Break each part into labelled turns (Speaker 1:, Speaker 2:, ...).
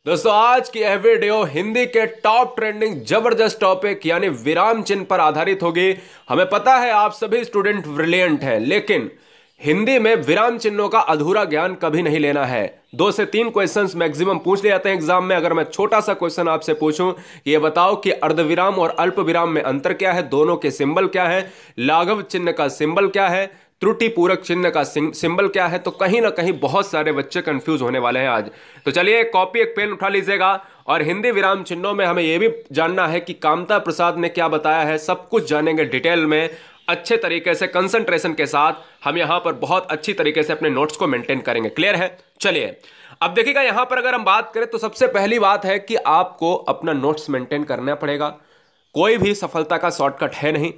Speaker 1: दोस्तों आज की यह वीडियो हिंदी के टॉप ट्रेंडिंग जबरदस्त टॉपिक यानी विराम चिन्ह पर आधारित होगी। हमें पता है आप सभी स्टूडेंट ब्रिलियंट हैं, लेकिन हिंदी में विराम चिन्हों का अधूरा ज्ञान कभी नहीं लेना है। 2 से 3 क्वेश्चंस मैक्सिमम पूछ लिए जाते हैं एग्जाम में। अगर मैं छोटा सा क्वेश्चन आपसे पूछूं, ये बताओ कि अर्धविराम और अल्प विराम में अंतर क्या है, दोनों के सिंबल क्या है, लाघव चिन्ह का सिंबल क्या है, त्रुटि पूरक चिन्ह का सिंबल क्या है, तो कहीं ना कहीं बहुत सारे बच्चे कंफ्यूज होने वाले हैं आज। तो चलिए एक कॉपी एक पेन उठा लीजिएगा और हिंदी विराम चिन्हों में हमें यह भी जानना है कि कामता प्रसाद ने क्या बताया है। सब कुछ जानेंगे डिटेल में, अच्छे तरीके से कंसंट्रेशन के साथ। हम यहां पर बहुत अच्छी तरीके से अपने नोट्स को मेंटेन करेंगे। क्लियर है? चलिए अब देखिएगा, यहां पर अगर हम बात करें तो सबसे पहली बात है कि आपको अपना नोट्स मेंटेन करना पड़ेगा। कोई भी सफलता का शॉर्टकट है नहीं,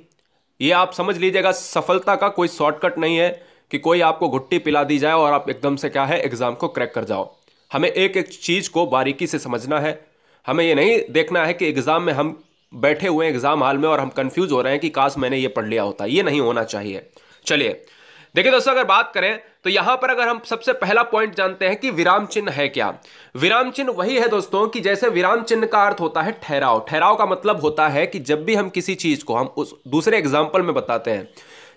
Speaker 1: ये आप समझ लीजिएगा। सफलता का कोई शॉर्टकट नहीं है कि कोई आपको घुट्टी पिला दी जाए और आप एकदम से क्या है एग्जाम को क्रैक कर जाओ। हमें एक एक चीज को बारीकी से समझना है। हमें ये नहीं देखना है कि एग्जाम में हम बैठे हुए हैं एग्जाम हॉल में और हम कंफ्यूज हो रहे हैं कि काश मैंने ये पढ़ लिया होता। ये नहीं होना चाहिए। चलिए देखिए दोस्तों, अगर बात करें तो यहां पर अगर हम सबसे पहला पॉइंट जानते हैं कि विराम चिन्ह है क्या। विराम चिन्ह वही है दोस्तों कि जैसे विराम चिन्ह का अर्थ होता है ठहराव। ठहराव का मतलब होता है कि जब भी हम किसी चीज को, हम उस दूसरे एग्जाम्पल में बताते हैं,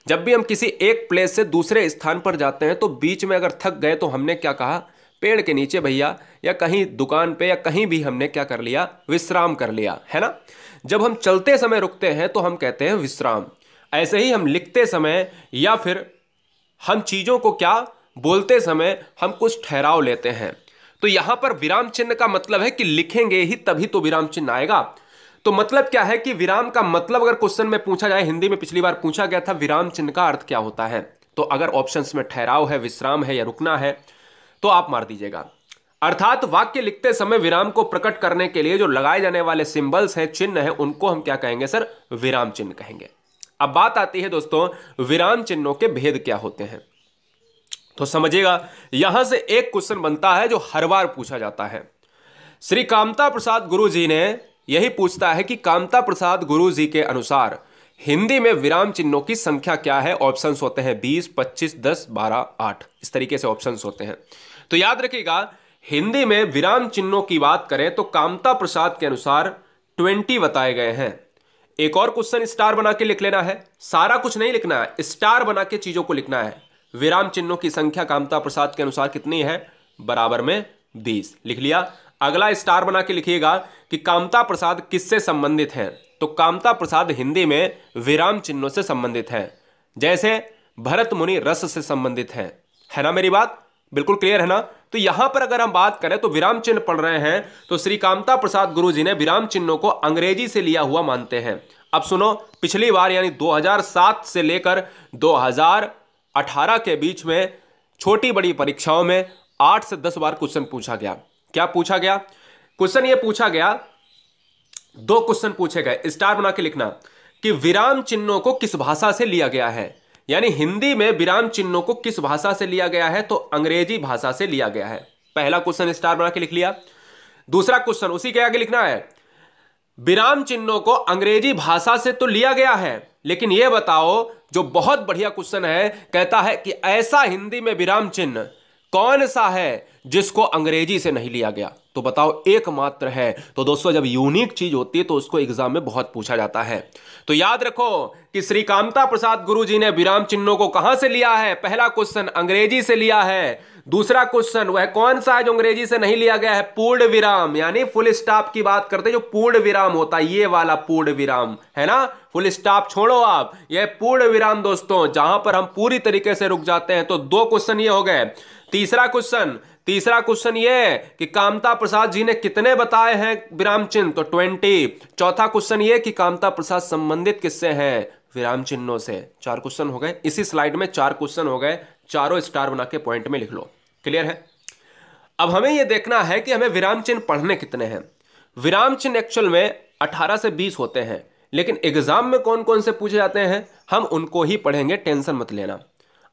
Speaker 1: जब भी हम किसी एक प्लेस से दूसरे स्थान पर जाते हैं तो बीच में अगर थक गए तो हमने क्या कहा, पेड़ के नीचे भैया या कहीं दुकान पे या कहीं भी हमने क्या कर लिया, विश्राम कर लिया, है ना। जब हम चलते समय रुकते हैं तो हम कहते हैं विश्राम। ऐसे ही हम लिखते समय या फिर हम चीजों को क्या बोलते समय हम कुछ ठहराव लेते हैं। तो यहां पर विराम चिन्ह का मतलब है कि लिखेंगे ही तभी तो विराम चिन्ह आएगा। तो मतलब क्या है कि विराम का मतलब अगर क्वेश्चन में पूछा जाए, हिंदी में पिछली बार पूछा गया था विराम चिन्ह का अर्थ क्या होता है, तो अगर ऑप्शंस में ठहराव है, विश्राम है या रुकना है तो आप मार दीजिएगा। अर्थात वाक्य लिखते समय विराम को प्रकट करने के लिए जो लगाए जाने वाले सिंबल्स हैं, चिन्ह हैं, उनको हम क्या कहेंगे सर, विराम चिन्ह कहेंगे। अब बात आती है दोस्तों विराम चिन्हों के भेद क्या होते हैं। तो समझिएगा, यहां से एक क्वेश्चन बनता है जो हर बार पूछा जाता है। श्री कामता प्रसाद गुरु जी ने यही पूछता है कि कामता प्रसाद गुरु जी के अनुसार हिंदी में विराम चिन्हों की संख्या क्या है। ऑप्शंस होते हैं 20, 25, 10, 12, 8, इस तरीके से ऑप्शंस होते हैं। तो याद रखिएगा, हिंदी में विराम चिन्हों की बात करें तो कामता प्रसाद के अनुसार 20 बताए गए हैं। एक और क्वेश्चन स्टार बना के लिख लेना है, सारा कुछ नहीं लिखना है, स्टार बना के चीजों को लिखना है। विराम चिन्हों की संख्या कामता प्रसाद के अनुसार कितनी है, बराबर में 20 लिख लिया। अगला स्टार बना के लिखिएगा कि कामता प्रसाद किससे संबंधित हैं। तो कामता प्रसाद हिंदी में विराम चिन्हों से संबंधित हैं, जैसे भरत मुनि रस से संबंधित हैं। है ना मेरी बात, बिल्कुल क्लियर है ना। तो यहां पर अगर हम बात करें तो विराम चिन्ह पढ़ रहे हैं तो श्री कामता प्रसाद गुरु जी ने विराम चिन्हों को अंग्रेजी से लिया हुआ मानते हैं। अब सुनो, पिछली बार यानी 2007 से लेकर 2018 के बीच में छोटी बड़ी परीक्षाओं में 8 से 10 बार क्वेश्चन पूछा गया। क्या पूछा गया? क्वेश्चन ये पूछा गया, 2 क्वेश्चन पूछे गए, स्टार बना के लिखना, कि विराम चिन्हों को किस भाषा से लिया गया है। यानी हिंदी में विराम चिन्हों को किस भाषा से लिया गया है, तो अंग्रेजी भाषा से लिया गया है। पहला क्वेश्चन स्टार बना के लिख लिया। दूसरा क्वेश्चन उसी के आगे लिखना है, विराम चिन्हों को अंग्रेजी भाषा से तो लिया गया है, लेकिन यह बताओ, जो बहुत बढ़िया क्वेश्चन है, कहता है कि ऐसा हिंदी में विराम चिन्ह कौन सा है जिसको अंग्रेजी से नहीं लिया गया। तो बताओ, एकमात्र है। तो दोस्तों जब यूनिक चीज होती है तो उसको एग्जाम में बहुत पूछा जाता है। तो याद रखो कि श्री कामता प्रसाद गुरु जी ने विराम चिन्हों को कहां से लिया है। पहला क्वेश्चन अंग्रेजी से लिया है। दूसरा क्वेश्चन वह कौन सा है जो अंग्रेजी से नहीं लिया गया है, पूर्ण विराम, यानी फुल स्टॉप की बात करते हैं, जो पूर्ण विराम होता है, ये वाला पूर्ण विराम है ना। फुल स्टॉप छोड़ो आप, यह पूर्ण विराम दोस्तों, जहां पर हम पूरी तरीके से रुक जाते हैं। तो 2 क्वेश्चन ये हो गए। तीसरा क्वेश्चन ये कि कामता प्रसाद जी ने कितने बताए हैं विराम चिन्ह, तो 20। चौथा क्वेश्चन ये कि कामता प्रसाद संबंधित किससे हैं, विराम चिन्हों से। 4 क्वेश्चन हो गए। इसी स्लाइड में 4 क्वेश्चन हो गए, चारों स्टार बना के पॉइंट में लिख लो। क्लियर है? अब हमें यह देखना है कि हमें विराम चिन्ह पढ़ने कितने हैं। विराम चिन्ह एक्चुअल में 18 से 20 होते हैं, लेकिन एग्जाम में कौन कौन से पूछे जाते हैं हम उनको ही पढ़ेंगे, टेंशन मत लेना।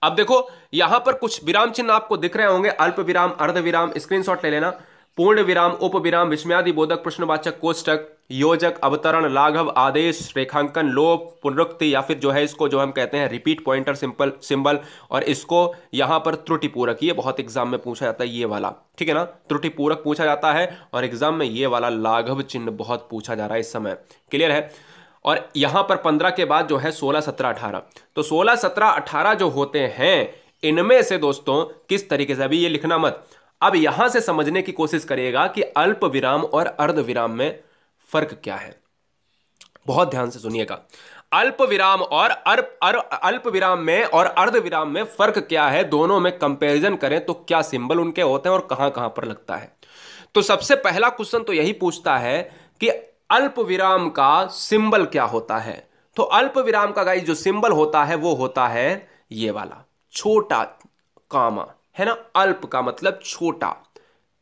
Speaker 1: अब देखो, यहां पर कुछ विराम चिन्ह आपको दिख रहे होंगे, अल्प विराम, अर्ध विराम, स्क्रीनशॉट ले लेना। पूर्ण विराम, उप विराम, विस्मयादि बोधक, प्रश्नवाचक कोष्टक, योजक, अवतरण, लाघव, आदेश, रेखांकन, लोप, पुनरुक्ति, या फिर जो है इसको जो हम कहते हैं रिपीट पॉइंटर सिंपल सिंबल, और इसको यहां पर त्रुटि पूरक। ये बहुत एग्जाम में पूछा जाता है ये वाला, ठीक है ना, त्रुटि पूरक पूछा जाता है, और एग्जाम में ये वाला लाघव चिन्ह बहुत पूछा जा रहा है इस समय। क्लियर है। और यहां पर 15 के बाद जो है 16, 17, 18, तो 16, 17, 18 जो होते हैं इनमें से दोस्तों किस तरीके से, अभी ये लिखना मत, अब यहां से समझने की कोशिश करिएगा कि अल्प विराम और अर्ध विराम में फर्क क्या है। बहुत ध्यान से सुनिएगा। अल्प विराम और अल्प विराम में और अर्ध विराम में फर्क क्या है, दोनों में कंपैरिजन करें तो क्या सिंबल उनके होते हैं और कहां कहां पर लगता है। तो सबसे पहला क्वेश्चन तो यही पूछता है कि अल्प विराम का सिंबल क्या होता है। तो अल्प विराम का गाइस जो सिंबल होता है वो होता है ये वाला छोटा कामा, है ना। अल्प का मतलब छोटा,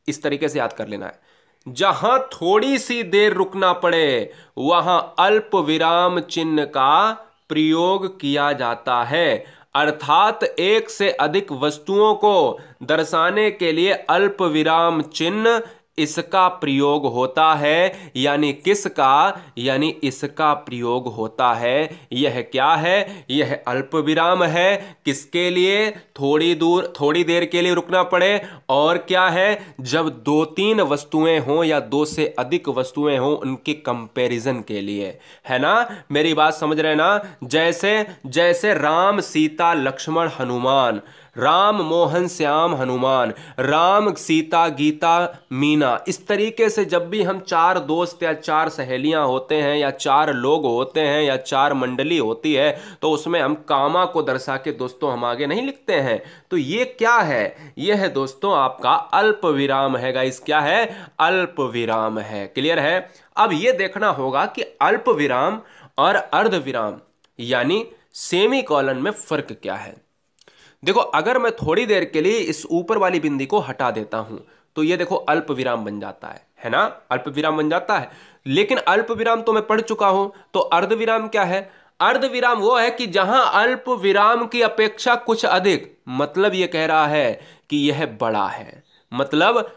Speaker 1: इस तरीके से याद कर लेना है। जहां थोड़ी सी देर रुकना पड़े वहां अल्प विराम चिन्ह का प्रयोग किया जाता है, अर्थात एक से अधिक वस्तुओं को दर्शाने के लिए अल्प विराम चिन्ह इसका प्रयोग होता है। यानी किसका, यानी इसका प्रयोग होता है। यह क्या है, यह अल्प विराम है। किसके लिए, थोड़ी देर के लिए रुकना पड़े, और क्या है, जब 2-3 वस्तुएं हों या 2 से अधिक वस्तुएं हों उनके कंपैरिजन के लिए, है ना। मेरी बात समझ रहे ना। जैसे राम, सीता, लक्ष्मण, हनुमान, राम, मोहन, श्याम, हनुमान, राम, सीता, गीता, मीना, इस तरीके से जब भी हम 4 दोस्त या 4 सहेलियां होते हैं या 4 लोग होते हैं या 4 मंडली होती है तो उसमें हम कामा को दर्शा के दोस्तों हम आगे नहीं लिखते हैं। तो ये क्या है, ये है दोस्तों आपका अल्प विराम है गाइस। क्या है, अल्प विराम है। क्लियर है। अब ये देखना होगा कि अल्प विराम और अर्ध विराम यानी सेमी कॉलन में फर्क क्या है। देखो, अगर मैं थोड़ी देर के लिए इस ऊपर वाली बिंदी को हटा देता हूं तो ये देखो अल्प विराम बन जाता है ना, अल्प विराम बन जाता है। लेकिन अल्प विराम तो मैं पढ़ चुका हूं, तो अर्ध विराम क्या है। अर्ध विराम वो है कि जहां अल्प विराम की अपेक्षा कुछ अधिक, मतलब ये कह रहा है कि यह बड़ा है। मतलब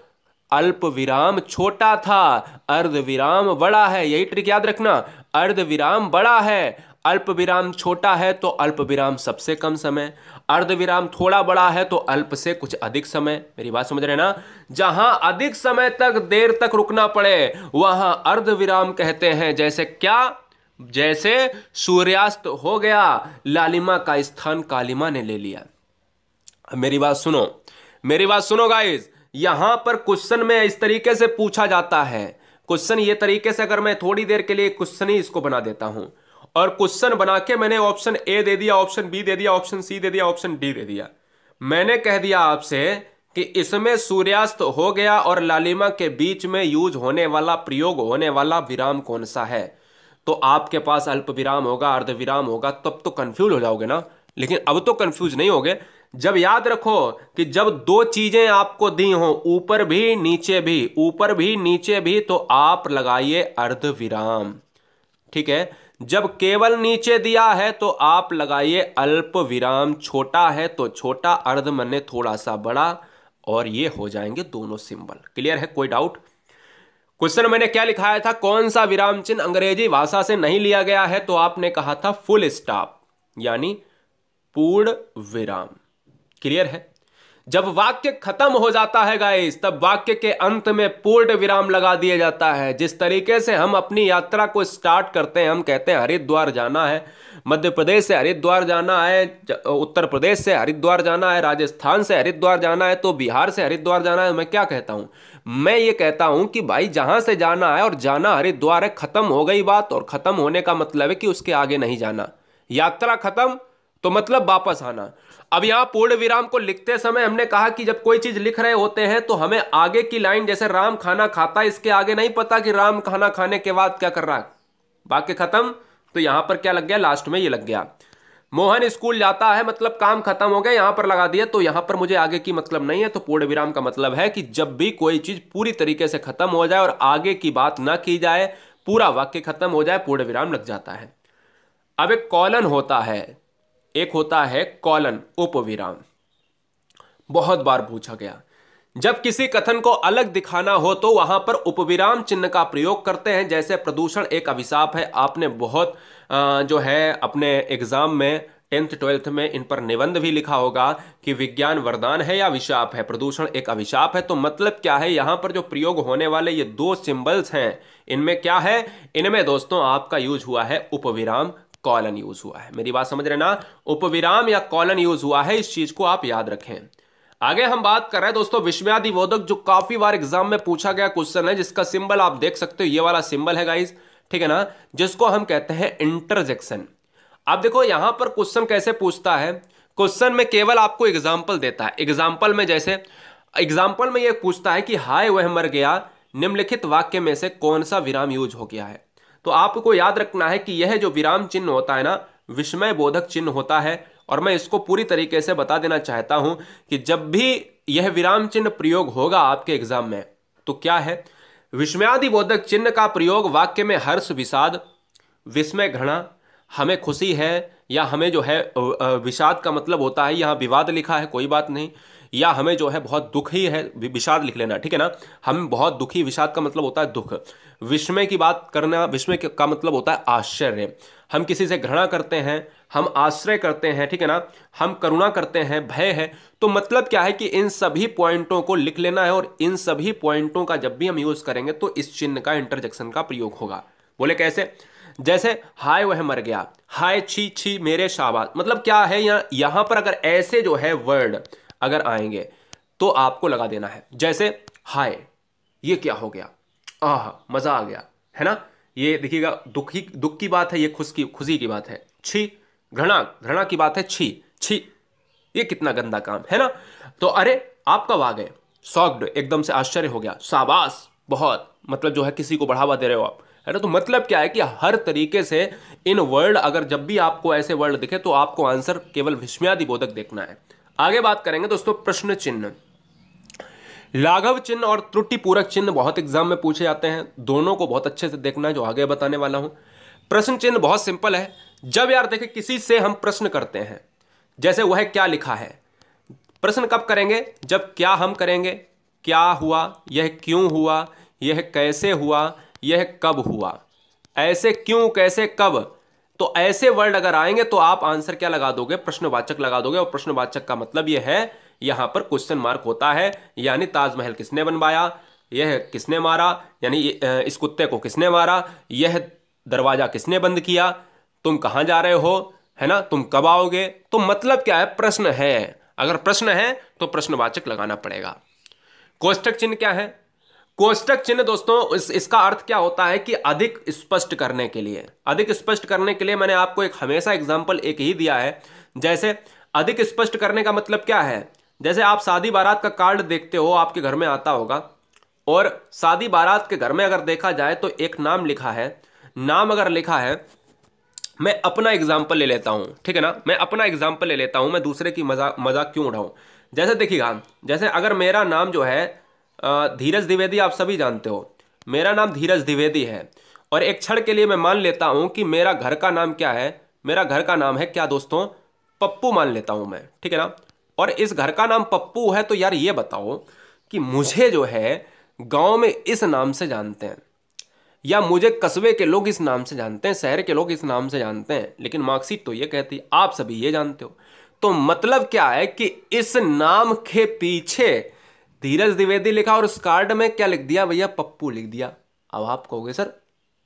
Speaker 1: अल्प विराम छोटा था, अर्ध विराम बड़ा है। यही ट्रिक याद रखना, अर्ध विराम बड़ा है, अल्प विराम छोटा है तो अल्प विराम सबसे कम समय, अर्ध विराम थोड़ा बड़ा है तो अल्प से कुछ अधिक समय। मेरी बात समझ रहे हैं ना। जहां अधिक समय तक देर तक रुकना पड़े वहां अर्ध विराम कहते हैं। जैसे क्या, जैसे सूर्यास्त हो गया, लालिमा का स्थान कालिमा ने ले लिया। अब मेरी बात सुनो, मेरी बात सुनो गाइस। यहां पर क्वेश्चन में इस तरीके से पूछा जाता है। क्वेश्चन ये तरीके से, अगर मैं थोड़ी देर के लिए क्वेश्चन ही इसको बना देता हूं और क्वेश्चन बना के मैंने ऑप्शन ए दे दिया, ऑप्शन बी दे दिया, ऑप्शन सी दे दिया, ऑप्शन डी दे दिया। मैंने कह दिया आपसे कि इसमें सूर्यास्त हो गया और लालिमा के बीच में यूज होने वाला, प्रयोग होने वाला विराम कौन सा है, तो आपके पास अल्प विराम होगा, अर्ध विराम होगा, तब तो कंफ्यूज हो जाओगे ना। लेकिन अब तो कंफ्यूज नहीं होगे। जब याद रखो कि जब 2 चीजें आपको दी हो, ऊपर भी नीचे भी, ऊपर भी नीचे भी, तो आप लगाइए अर्ध विराम। ठीक है। जब केवल नीचे दिया है तो आप लगाइए अल्प विराम, छोटा है तो छोटा, अर्ध मने थोड़ा सा बड़ा, और ये हो जाएंगे दोनों सिंबल। क्लियर है, कोई डाउट। क्वेश्चन मैंने क्या लिखाया था, कौन सा विराम चिन्ह अंग्रेजी भाषा से नहीं लिया गया है, तो आपने कहा था फुल स्टॉप यानी पूर्ण विराम। क्लियर है। जब वाक्य खत्म हो जाता है गाइस, तब वाक्य के अंत में पूर्ण विराम लगा दिया जाता है। जिस तरीके से हम अपनी यात्रा को स्टार्ट करते हैं, हम कहते हैं हरिद्वार जाना है, मध्य प्रदेश से हरिद्वार जाना है, उत्तर प्रदेश से हरिद्वार जाना है, राजस्थान से हरिद्वार जाना है, तो बिहार से हरिद्वार जाना है। मैं क्या कहता हूं, मैं ये कहता हूं कि भाई जहां से जाना है और जाना हरिद्वार है, खत्म हो गई बात। और खत्म होने का मतलब है कि उसके आगे नहीं जाना। यात्रा खत्म तो मतलब वापस आना। अब यहां पूर्ण विराम को लिखते समय हमने कहा कि जब कोई चीज लिख रहे होते हैं तो हमें आगे की लाइन, जैसे राम खाना खाता है, इसके आगे नहीं पता कि राम खाना खाने के बाद क्या कर रहा है, वाक्य खत्म। तो यहां पर क्या लग गया, लास्ट में ये लग गया। मोहन स्कूल जाता है, मतलब काम खत्म हो गया, यहां पर लगा दिया, तो यहां पर मुझे आगे की मतलब नहीं है। तो पूर्ण विराम का मतलब है कि जब भी कोई चीज पूरी तरीके से खत्म हो जाए और आगे की बात ना की जाए, पूरा वाक्य खत्म हो जाए, पूर्ण विराम लग जाता है। अब एक कॉलन होता है, एक होता है कॉलन उपविराम। बहुत बार पूछा गया। जब किसी कथन को अलग दिखाना हो तो वहां पर उपविराम चिन्ह का प्रयोग करते हैं। जैसे प्रदूषण एक अभिशाप है, आपने बहुत जो है अपने एग्जाम में 10th 12th में इन पर निबंध भी लिखा होगा कि विज्ञान वरदान है या अभिशाप है, प्रदूषण एक अभिशाप है। तो मतलब क्या है, यहां पर जो प्रयोग होने वाले ये दो सिंबल्स हैं, इनमें क्या है, इनमें दोस्तों आपका यूज हुआ है उपविराम, कॉलन यूज हुआ है। मेरी बात समझ रहे ना, उपविराम या कॉलन यूज हुआ है, इस चीज को आप याद रखें। आगे हम बात कर रहे हैं दोस्तों विस्मयादिबोधक, जो काफी बार एग्जाम में पूछा गया क्वेश्चन है, जिसका सिंबल आप देख सकते हो, ये वाला सिंबल है गाइस, ठीक है ना, जिसको हम कहते हैं इंटरजेक्शन। आप देखो यहां पर क्वेश्चन कैसे पूछता है, क्वेश्चन में केवल आपको एग्जाम्पल देता है। एग्जाम्पल में जैसे एग्जाम्पल में यह पूछता है कि हाय वह मर गया, निम्नलिखित वाक्य में से कौन सा विराम यूज हो गया है। तो आपको याद रखना है कि यह जो विराम चिन्ह होता है ना, विस्मय बोधक चिन्ह होता है। और मैं इसको पूरी तरीके से बता देना चाहता हूं कि जब भी यह विराम चिन्ह प्रयोग होगा आपके एग्जाम में, तो क्या है, विस्मयादिबोधक चिन्ह का प्रयोग वाक्य में हर्ष, विषाद, विस्मय, घृणा, हमें खुशी है या हमें जो है विषाद का मतलब होता है, यहाँ विवाद लिखा है कोई बात नहीं, या हमें जो है बहुत दुखी है, विषाद लिख लेना, ठीक है ना, हम बहुत दुखी, विषाद का मतलब होता है दुख। विस्मय की बात करना, विस्मय का मतलब होता है आश्चर्य। हम किसी से घृणा करते हैं, हम आश्रय करते हैं, ठीक है ना, हम करुणा करते हैं, भय है। तो मतलब क्या है कि इन सभी पॉइंटों को लिख लेना है, और इन सभी पॉइंटों का जब भी हम यूज करेंगे तो इस चिन्ह का इंटरजेक्शन का प्रयोग होगा। बोले कैसे, जैसे हाय वह मर गया, हाय छी छी मेरे शाबाश, मतलब क्या है, यहां पर अगर ऐसे जो है वर्ड अगर आएंगे तो आपको लगा देना है। जैसे हाय, ये क्या हो गया, आह मजा आ गया, है ना, ये देखिएगा दुख की बात है, ये खुशी की बात है। छी, घृणा की बात है, छी छी, ये कितना गंदा काम है ना। तो अरे आप कब आ गए, शॉक्ड, एकदम से आश्चर्य हो गया, शाबाश बहुत, मतलब जो है किसी को बढ़ावा दे रहे हो आप, है ना। तो मतलब क्या है कि हर तरीके से इन वर्ड, अगर जब भी आपको ऐसे वर्ड दिखे तो आपको आंसर केवल विस्मयादिबोधक देखना है। आगे बात करेंगे दोस्तों प्रश्न चिन्ह। लाघव चिन्ह और त्रुटि पूरक चिन्ह बहुत एग्जाम में पूछे जाते हैं, दोनों को बहुत अच्छे से देखना है, जो आगे बताने वाला हूं। प्रश्न चिन्ह बहुत सिंपल है, जब यार देखें किसी से हम प्रश्न करते हैं, जैसे वह क्या लिखा है, प्रश्न कब करेंगे, जब क्या हम करेंगे, क्या हुआ, यह क्यों हुआ, यह कैसे हुआ, यह कब हुआ, ऐसे क्यों कैसे कब। तो ऐसे वर्ड अगर आएंगे तो आप आंसर क्या लगा दोगे, प्रश्नवाचक लगा दोगे। और प्रश्नवाचक का मतलब यह है, यहां पर क्वेश्चन मार्क होता है, यानी ताजमहल किसने बनवाया, यह किसने मारा, यानी इस कुत्ते को किसने मारा, यह दरवाजा किसने बंद किया, तुम कहां जा रहे हो, है ना, तुम कब आओगे। तो मतलब क्या है, प्रश्न है, अगर प्रश्न है तो प्रश्नवाचक लगाना पड़ेगा। कोष्टक चिन्ह क्या है, कोष्टक चिन्ह दोस्तों इसका अर्थ क्या होता है कि अधिक स्पष्ट करने के लिए, अधिक स्पष्ट करने के लिए मैंने आपको एक हमेशा एग्जांपल एक ही दिया है। जैसे अधिक स्पष्ट करने का मतलब क्या है, जैसे आप शादी बारात का कार्ड देखते हो, आपके घर में आता होगा, और शादी बारात के घर में अगर देखा जाए तो एक नाम लिखा है, नाम अगर लिखा है, मैं अपना एग्जाम्पल ले लेता हूं, ठीक है ना, मैं अपना एग्जाम्पल ले लेता हूं, मैं दूसरे की मजाक क्यों उठाऊं। जैसे देखिएगा, जैसे अगर मेरा नाम जो है धीरज द्विवेदी, आप सभी जानते हो मेरा नाम धीरज द्विवेदी है, और एक क्षण के लिए मैं मान लेता हूं कि मेरा घर का नाम क्या है, मेरा घर का नाम है क्या दोस्तों, पप्पू मान लेता हूं मैं, ठीक है ना, और इस घर का नाम पप्पू है। तो यार ये बताओ कि मुझे जो है गांव में इस नाम से जानते हैं, या मुझे कस्बे के लोग इस नाम से जानते हैं, शहर के लोग इस नाम से जानते हैं, लेकिन मार्कशीट तो ये कहती है, आप सभी ये जानते हो। तो मतलब क्या है कि इस नाम के पीछे धीरज द्विवेदी लिखा और उस कार्ड में क्या लिख दिया भैया, पप्पू लिख दिया। अब आप कहोगे सर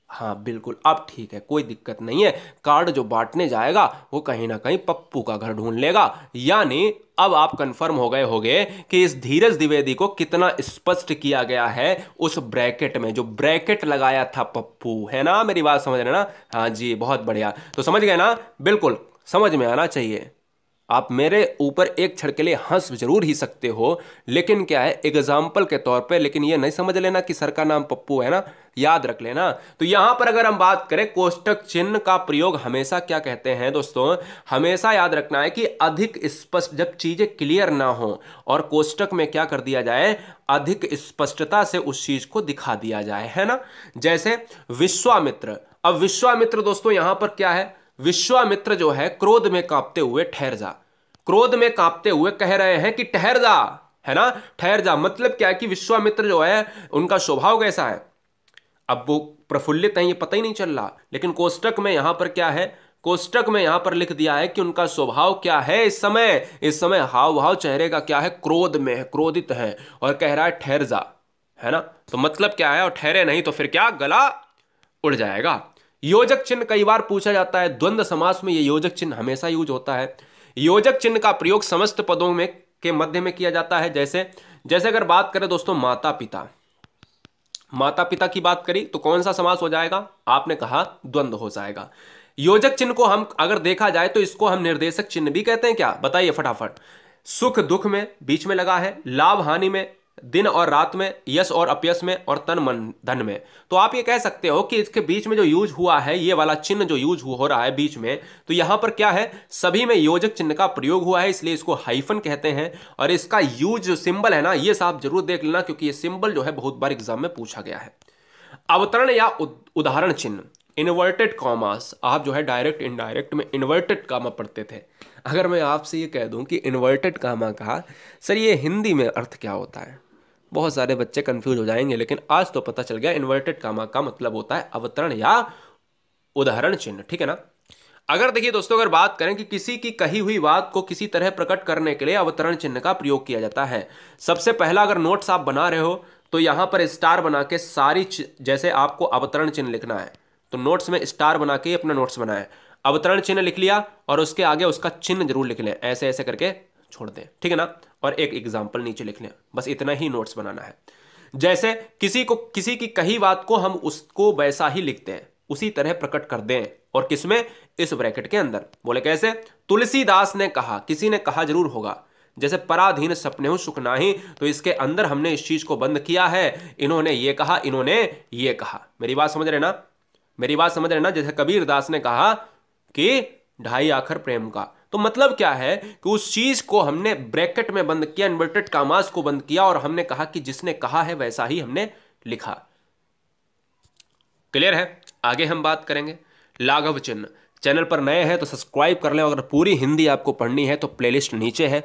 Speaker 1: हाँ बिल्कुल अब ठीक है, कोई दिक्कत नहीं है, कार्ड जो बांटने जाएगा वो कहीं ना कहीं पप्पू का घर ढूंढ लेगा। यानी अब आप कंफर्म हो गए होंगे कि इस धीरज द्विवेदी को कितना स्पष्ट किया गया है उस ब्रैकेट में, जो ब्रैकेट लगाया था पप्पू, है ना, मेरी बात समझ रहे ना। हाँ जी बहुत बढ़िया, तो समझ गए ना, बिल्कुल समझ में आना चाहिए। आप मेरे ऊपर एक क्षण के लिए हंस जरूर ही सकते हो, लेकिन क्या है एग्जाम्पल के तौर पे, लेकिन ये नहीं समझ लेना कि सर का नाम पप्पू है ना, याद रख लेना। तो यहां पर अगर हम बात करें कोष्टक चिन्ह का प्रयोग हमेशा क्या कहते हैं दोस्तों, हमेशा याद रखना है कि अधिक स्पष्ट, जब चीजें क्लियर ना हो और कोष्टक में क्या कर दिया जाए, अधिक स्पष्टता से उस चीज को दिखा दिया जाए, है ना। जैसे विश्वामित्र, अब विश्वामित्र दोस्तों यहां पर क्या है, विश्वामित्र जो है क्रोध में कांपते हुए ठहर जा, क्रोध में कांपते हुए कह रहे हैं कि ठहर जा, है ना। ठहर जा मतलब क्या है कि विश्वामित्र जो है उनका स्वभाव कैसा है, अब वो प्रफुल्लित है ये पता ही नहीं चल रहा, लेकिन कोष्टक में यहां पर क्या है, कोष्टक में यहां पर लिख दिया है कि उनका स्वभाव क्या है इस समय हाव भाव चेहरे का क्या है, क्रोध में है, क्रोधित है, और कह रहा है ठहर जा, है ना। तो मतलब क्या है, और ठहरे नहीं तो फिर क्या, गला उड़ जाएगा। योजक चिन्ह कई बार पूछा जाता है, द्वंद्व समास में ये योजक चिन्ह हमेशा यूज होता है। योजक चिन्ह का प्रयोग समस्त पदों में के मध्य में किया जाता है। जैसे जैसे अगर बात करें दोस्तों माता पिता, माता पिता की बात करी तो कौन सा समास हो जाएगा, आपने कहा द्वंद्व हो जाएगा। योजक चिन्ह को हम अगर देखा जाए तो इसको हम निर्देशक चिन्ह भी कहते हैं क्या, बताइए फटाफट। सुख दुख में बीच में लगा है, लाभ हानि में, दिन और रात में, यश और अपयश में, और तन मन धन में। तो आप ये कह सकते हो कि इसके बीच में जो यूज हुआ है, ये वाला चिन्ह जो यूज हो रहा है बीच में, तो यहां पर क्या है, सभी में योजक चिन्ह का प्रयोग हुआ है, इसलिए इसको हाइफन कहते हैं। और इसका यूज जो सिंबल है ना, ये साहब जरूर देख लेना, क्योंकि ये सिंबल जो है बहुत बार एग्जाम में पूछा गया है। अवतरण या उदाहरण चिन्ह, इन्वर्टेड कॉमास, आप जो है डायरेक्ट इनडायरेक्ट में इन्वर्टेड कामा पढ़ते थे। अगर मैं आपसे ये कह दूं कि इन्वर्टेड कामा का सर ये हिंदी में अर्थ क्या होता है, बहुत सारे बच्चे कंफ्यूज हो जाएंगे, लेकिन आज तो पता चल गया इन्वर्टेड कामा का मतलब होता है अवतरण या उदाहरण चिन्ह, ठीक है ना। अगर देखिए दोस्तों, अगर बात करें कि किसी की कही हुई बात को किसी तरह प्रकट करने के लिए अवतरण चिन्ह का प्रयोग किया जाता है। सबसे पहला अगर नोट्स आप बना रहे हो तो यहां पर स्टार बना के जैसे आपको अवतरण चिन्ह लिखना है तो नोट्स में स्टार बना के अपना नोट्स बनाए, अवतरण चिन्ह लिख लिया और उसके आगे उसका चिन्ह जरूर लिख लें, ऐसे ऐसे करके छोड़ दें, ठीक है ना। और एक एग्जाम्पल नीचे लिख लें, बस इतना ही नोट्स बनाना है। जैसे किसी की कही बात को हम उसको वैसा ही लिखते हैं, उसी तरह प्रकट कर दें, और किसमें, इस ब्रैकेट के अंदर। बोले कैसे, तुलसीदास ने कहा, किसी ने कहा जरूर होगा, जैसे पराधीन सपने हो सुख नाही, तो इसके अंदर हमने इस चीज को बंद किया है, इन्होंने ये कहा, इन्होंने ये कहा। मेरी बात समझ रहे ना, मेरी बात समझ रहे ना। जैसे कबीर दास ने कहा कि ढाई आखर प्रेम का, तो मतलब क्या है कि उस चीज को हमने ब्रैकेट में बंद किया, इन्वर्टेड कामास को बंद किया, और हमने कहा कि जिसने कहा है वैसा ही हमने लिखा। क्लियर है। आगे हम बात करेंगे लाघव चिन्ह। चैनल पर नए हैं तो सब्सक्राइब कर लें, अगर पूरी हिंदी आपको पढ़नी है तो प्लेलिस्ट नीचे है,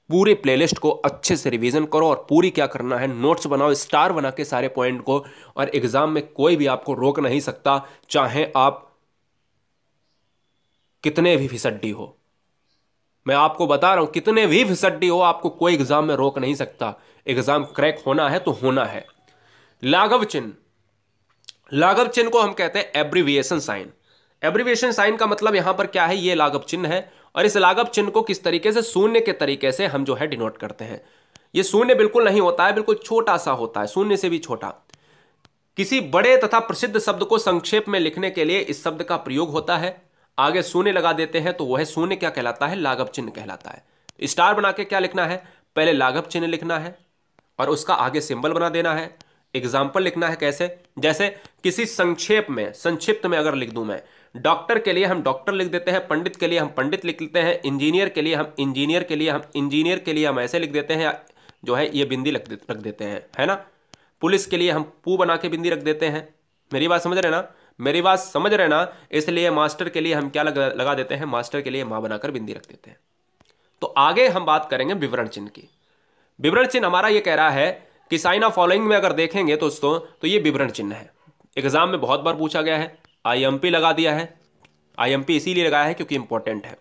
Speaker 1: पूरी प्लेलिस्ट को अच्छे से रिवीजन करो, और पूरी क्या करना है, नोट्स बनाओ, स्टार बना के सारे पॉइंट को, और एग्जाम में कोई भी आपको रोक नहीं सकता, चाहे आप कितने भी फिसड्डी हो। मैं आपको बता रहा हूं, कितने भी फिसड्डी हो, आपको कोई एग्जाम में रोक नहीं सकता। एग्जाम क्रैक होना है तो होना है। लाघव चिन्ह, लाघव चिन्ह को हम कहते हैं एब्रिविएशन साइन। एब्रिविएशन साइन का मतलब यहां पर क्या है, ये लाघव चिन्ह है, और इस लाघव चिन्ह को किस तरीके से, शून्य के तरीके से हम जो है डिनोट करते हैं। ये शून्य बिल्कुल नहीं होता है, बिल्कुल छोटा सा होता है, शून्य से भी छोटा। किसी बड़े तथा प्रसिद्ध शब्द को संक्षेप में लिखने के लिए इस शब्द का प्रयोग होता है, आगे शून्य लगा देते हैं तो वह शून्य क्या कहलाता है, लाघव चिन्ह कहलाता है। स्टार बना के क्या लिखना है, पहले लाघव चिन्ह लिखना है और उसका आगे सिंबल बना देना है, एग्जाम्पल लिखना है। कैसे, जैसे किसी संक्षेप में, संक्षिप्त में अगर लिख दूं मैं, डॉक्टर के लिए हम डॉक्टर लिख देते हैं, पंडित के लिए हम पंडित लिख लेते हैं, इंजीनियर के लिए हम इंजीनियर के लिए हम इंजीनियर के लिए हम ऐसे लिख देते हैं, जो है ये बिंदी रख देते हैं, है ना। पुलिस के लिए हम पू बना के बिंदी रख देते हैं। मेरी बात समझ रहे ना, मेरी बात समझ रहे ना। इसलिए मास्टर के लिए हम क्या लगा देते हैं, मास्टर के लिए मां बनाकर बिंदी रख देते हैं। तो आगे हम बात करेंगे विवरण चिन्ह की। विवरण चिन्ह हमारा ये कह रहा है कि साइन ऑफ फॉलोइंग में अगर देखेंगे दोस्तों तो ये विवरण चिन्ह है, एग्जाम में बहुत बार पूछा गया है, आईएमपी लगा दिया है। आईएमपी इसीलिए लगाया है क्योंकि इंपॉर्टेंट है।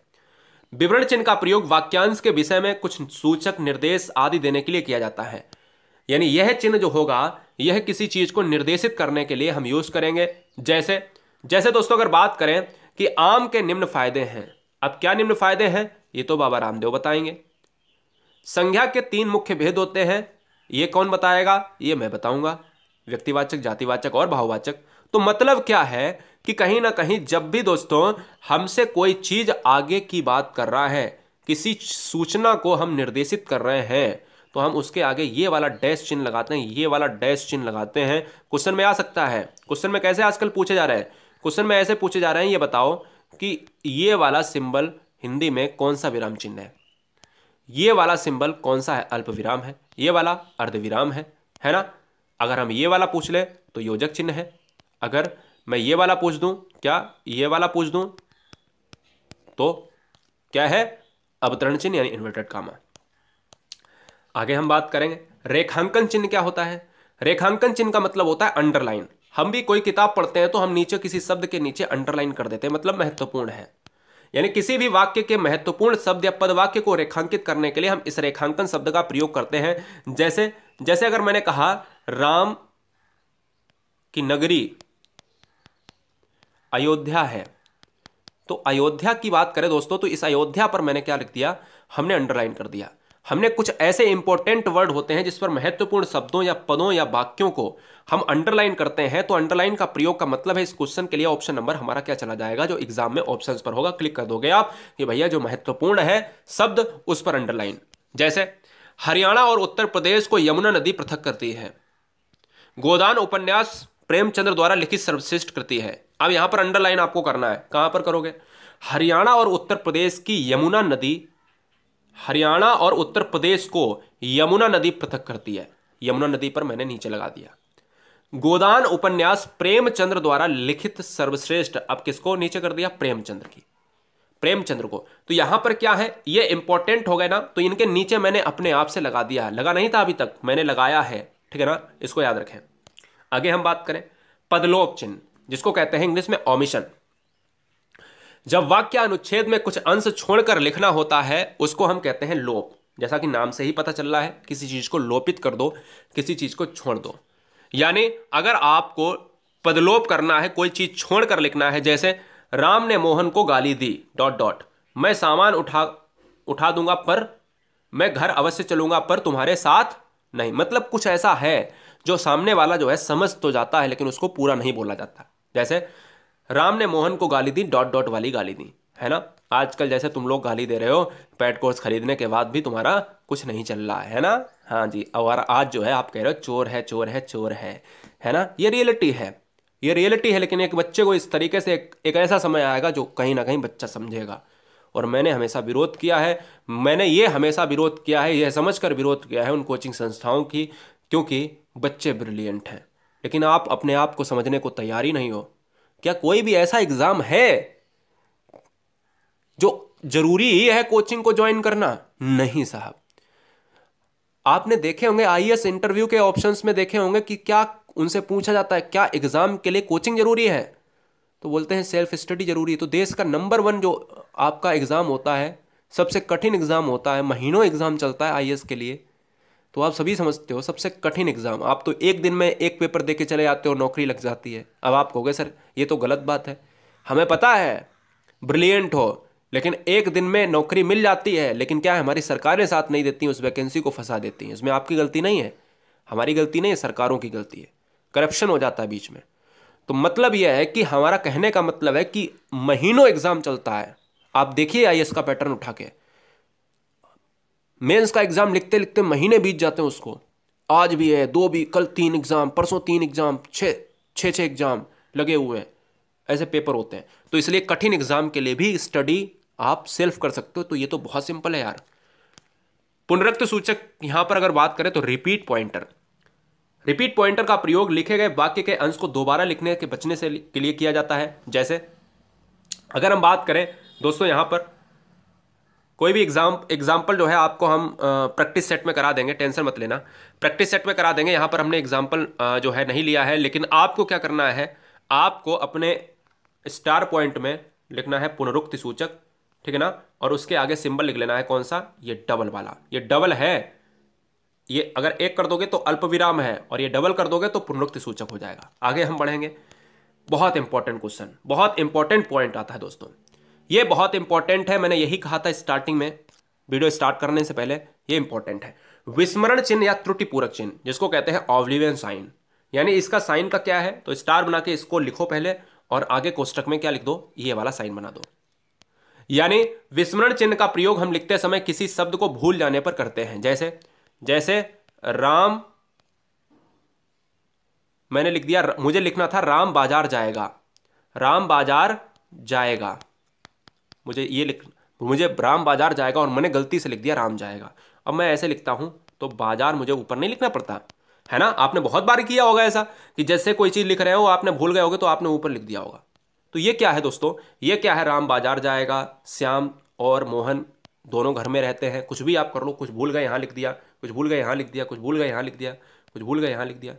Speaker 1: विवरण चिन्ह का प्रयोग वाक्यांश के विषय में कुछ सूचक निर्देश आदि देने के लिए किया जाता है। यानी यह चिन्ह जो होगा, यह किसी चीज को निर्देशित करने के लिए हम यूज करेंगे। जैसे जैसे दोस्तों अगर बात करें कि आम के निम्न फायदे हैं, अब क्या निम्न फायदे हैं ये तो बाबा रामदेव बताएंगे। संज्ञा के 3 मुख्य भेद होते हैं, ये कौन बताएगा, ये मैं बताऊंगा, व्यक्तिवाचक, जातिवाचक और भाववाचक। तो मतलब क्या है कि कहीं ना कहीं जब भी दोस्तों हमसे कोई चीज आगे की बात कर रहा है, किसी सूचना को हम निर्देशित कर रहे हैं, तो हम उसके आगे ये वाला डैश चिन्ह लगाते हैं, ये वाला डैश चिन्ह लगाते हैं। क्वेश्चन में आ सकता है, क्वेश्चन में कैसे आजकल पूछे जा रहे हैं, क्वेश्चन में ऐसे पूछे जा रहे हैं, ये बताओ कि ये वाला सिंबल हिंदी में कौन सा विराम चिन्ह है, ये वाला सिंबल कौन सा है, अल्प विराम है, ये वाला अर्ध विराम है ना। अगर हम ये वाला पूछ ले तो योजक चिन्ह है, अगर मैं ये वाला पूछ दूं, क्या ये वाला पूछ दूं, तो क्या है, अवतरण चिन्ह यानी इन्वर्टेड कामा। आगे हम बात करेंगे रेखांकन चिन्ह क्या होता है। रेखांकन चिन्ह का मतलब होता है अंडरलाइन। हम भी कोई किताब पढ़ते हैं तो हम नीचे किसी शब्द के नीचे अंडरलाइन कर देते हैं, मतलब महत्वपूर्ण है। यानी किसी भी वाक्य के महत्वपूर्ण शब्द या पद वाक्य को रेखांकित करने के लिए हम इस रेखांकन शब्द का प्रयोग करते हैं। जैसे जैसे अगर मैंने कहा राम की नगरी अयोध्या है, तो अयोध्या की बात करें दोस्तों, तो इस अयोध्या पर मैंने क्या लिख दिया, हमने अंडरलाइन कर दिया। हमने कुछ ऐसे इंपॉर्टेंट वर्ड होते हैं जिस पर महत्वपूर्ण शब्दों या पदों या वाक्यों को हम अंडरलाइन करते हैं, तो अंडरलाइन का प्रयोग का मतलब है इस क्वेश्चन के लिए ऑप्शन नंबर हमारा क्या चला जाएगा, जो एग्जाम में ऑप्शंस पर होगा, क्लिक कर दोगे आप कि भैया जो महत्वपूर्ण है शब्द उस पर अंडरलाइन। जैसे हरियाणा और उत्तर प्रदेश को यमुना नदी पृथक करती है। गोदान उपन्यास प्रेमचंद्र द्वारा लिखित सर्वश्रेष्ठ कृति है। अब यहां पर अंडरलाइन आपको करना है, कहां पर करोगे, हरियाणा और उत्तर प्रदेश की यमुना नदी, हरियाणा और उत्तर प्रदेश को यमुना नदी पृथक करती है, यमुना नदी पर मैंने नीचे लगा दिया। गोदान उपन्यास प्रेमचंद्र द्वारा लिखित सर्वश्रेष्ठ, अब किसको नीचे कर दिया, प्रेमचंद्र की, प्रेमचंद्र को। तो यहां पर क्या है, ये इंपॉर्टेंट हो गए ना, तो इनके नीचे मैंने अपने आप से लगा दिया है, लगा नहीं था अभी तक, मैंने लगाया है, ठीक है ना, इसको याद रखें। आगे हम बात करें पदलोप चिन्ह, जिसको कहते हैं इंग्लिश में ओमिशन। जब वाक्य अनुच्छेद में कुछ अंश छोड़कर लिखना होता है उसको हम कहते हैं लोप। जैसा कि नाम से ही पता चल रहा है, किसी चीज को लोपित कर दो, किसी चीज को छोड़ दो। यानी अगर आपको पदलोप करना है, कोई चीज छोड़कर लिखना है, जैसे राम ने मोहन को गाली दी डॉट डॉट, मैं सामान उठा दूंगा पर, मैं घर अवश्य चलूंगा पर तुम्हारे साथ नहीं, मतलब कुछ ऐसा है जो सामने वाला जो है समझ तो जाता है लेकिन उसको पूरा नहीं बोला जाता। जैसे राम ने मोहन को गाली दी डॉट डॉट वाली गाली दी, है ना। आजकल जैसे तुम लोग गाली दे रहे हो पेड कोर्स खरीदने के बाद भी तुम्हारा कुछ नहीं चल रहा है ना, हाँ जी, और आज जो है आप कह रहे हो चोर है चोर है चोर है ना, ये रियलिटी है, ये रियलिटी है। लेकिन एक बच्चे को इस तरीके से एक ऐसा समय आएगा जो कहीं ना कहीं बच्चा समझेगा। और मैंने हमेशा विरोध किया है, मैंने ये हमेशा विरोध किया है, यह समझकर विरोध किया है उन कोचिंग संस्थाओं की, क्योंकि बच्चे ब्रिलियंट हैं लेकिन आप अपने आप को समझने को तैयार ही नहीं हो। क्या कोई भी ऐसा एग्जाम है जो जरूरी ही है कोचिंग को ज्वाइन करना? नहीं साहब। आपने देखे होंगे आईएएस इंटरव्यू के ऑप्शंस में देखे होंगे कि क्या उनसे पूछा जाता है क्या एग्जाम के लिए कोचिंग जरूरी है, तो बोलते हैं सेल्फ स्टडी जरूरी है। तो देश का नंबर 1 जो आपका एग्जाम होता है, सबसे कठिन एग्जाम होता है, महीनों एग्जाम चलता है आईएएस के लिए, तो आप सभी समझते हो सबसे कठिन एग्जाम। आप तो एक दिन में एक पेपर दे के चले जाते हो, नौकरी लग जाती है। अब आप कहोगे सर ये तो गलत बात है, हमें पता है ब्रिलियंट हो लेकिन एक दिन में नौकरी मिल जाती है, लेकिन क्या है हमारी सरकारें साथ नहीं देती हैं, उस वैकेंसी को फंसा देती हैं। इसमें आपकी गलती नहीं है, हमारी गलती नहीं है, सरकारों की गलती है, करप्शन हो जाता है बीच में। तो मतलब यह है कि हमारा कहने का मतलब है कि महीनों एग्जाम चलता है। आप देखिए आईएएस का पैटर्न उठा के, मेंस का एग्जाम लिखते लिखते महीने बीत जाते हैं उसको, आज भी है, 2 भी, कल 3 एग्जाम, परसों 3 एग्जाम, 6 एग्जाम लगे हुए हैं, ऐसे पेपर होते हैं। तो इसलिए कठिन एग्जाम के लिए भी स्टडी आप सेल्फ कर सकते हो। तो ये तो बहुत सिंपल है यार। पुनरुक्त सूचक यहां पर अगर बात करें तो रिपीट पॉइंटर, रिपीट पॉइंटर का प्रयोग लिखे गए वाक्य के अंश को दोबारा लिखने के बचने से के लिए किया जाता है। जैसे अगर हम बात करें दोस्तों, यहां पर कोई भी एग्जाम्पल जो है आपको हम प्रैक्टिस सेट में करा देंगे, टेंशन मत लेना, प्रैक्टिस सेट में करा देंगे। यहां पर हमने एग्जाम्पल जो है नहीं लिया है, लेकिन आपको क्या करना है, आपको अपने स्टार पॉइंट में लिखना है पुनरुक्ति सूचक, ठीक है ना, और उसके आगे सिंबल लिख लेना है कौन सा, ये डबल वाला, ये डबल है, ये अगर एक कर दोगे तो अल्प विराम है और ये डबल कर दोगे तो पुनरुक्ति सूचक हो जाएगा। आगे हम बढ़ेंगे, बहुत इंपॉर्टेंट क्वेश्चन, बहुत इंपॉर्टेंट पॉइंट आता है दोस्तों, ये बहुत इंपॉर्टेंट है। मैंने यही कहा था स्टार्टिंग में, वीडियो स्टार्ट करने से पहले, ये इंपॉर्टेंट है। विस्मरण चिन्ह या त्रुटि पूरक चिन्ह, जिसको कहते हैं ऑब्लिवियन साइन, यानी इसका साइन का क्या है, तो स्टार बना के इसको लिखो पहले और आगे कोष्टक में क्या लिख दो, ये वाला साइन बना दो। यानी विस्मरण चिन्ह का प्रयोग हम लिखते समय किसी शब्द को भूल जाने पर करते हैं। जैसे जैसे राम, मैंने लिख दिया, मुझे लिखना था राम बाजार जाएगा, राम बाजार जाएगा, मुझे राम बाजार जाएगा और मैंने गलती से लिख दिया राम जाएगा। अब मैं ऐसे लिखता हूं तो बाजार मुझे ऊपर नहीं लिखना पड़ता है ना। आपने बहुत बार किया होगा ऐसा कि जैसे कोई चीज लिख रहे हो आपने भूल गए होगे तो आपने ऊपर लिख दिया होगा। तो ये क्या है दोस्तों, ये क्या है, राम बाजार जाएगा, श्याम और मोहन दोनों घर में रहते हैं, कुछ भी आप कर लो, कुछ भूल गए यहां लिख दिया, कुछ भूल गए यहाँ लिख दिया, कुछ भूल गए यहाँ लिख दिया, कुछ भूल गए यहाँ लिख दिया।